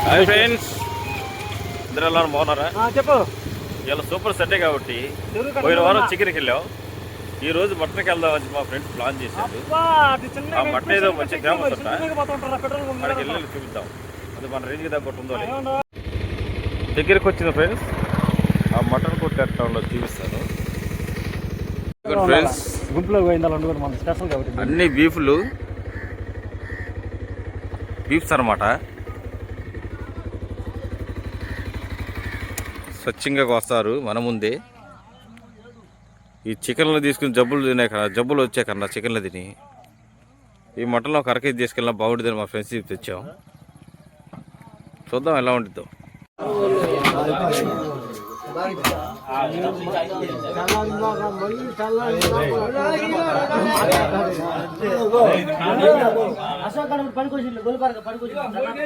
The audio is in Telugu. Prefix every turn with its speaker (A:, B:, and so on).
A: హాయ్ ఫ్రెండ్స్, ఇద్దరు ఎలా బాగున్నారా?
B: చెప్పు.
A: ఇలా సూపర్ సండే కాబట్టి పోయిన వారం చికెన్కి వెళ్ళాం. ఈ రోజు మటన్కి వెళ్దామని మా ఫ్రెండ్స్ ప్లాన్ చేశారు. ఆ మటన్ ఏదో మంచి ఫేమస్ అంట, అక్కడికి వెళ్ళి చూపిద్దాం. అది మన రేంజ్కి తగ్గట్టుందో దగ్గరికి వచ్చిన ఫ్రెండ్స్ ఆ మటన్ కొట్టడంలో చూపిస్తాను. ఫ్రెండ్స్
B: గుంపులో మన స్పెషల్ కాబట్టి
A: అన్ని బీఫ్స్ అన్నమాట. స్వచ్ఛంగా వస్తారు మన ముందే. ఈ చికెన్లు తీసుకుని జబ్బులు వచ్చే కన్నా చికెన్లు తిని ఈ మటన్లో ఒక అరకేజీ తీసుకెళ్ళినా బాగుంటుందని మా ఫ్రెండ్స్ తెచ్చాం. చూద్దాం ఎలా ఉంటుందో.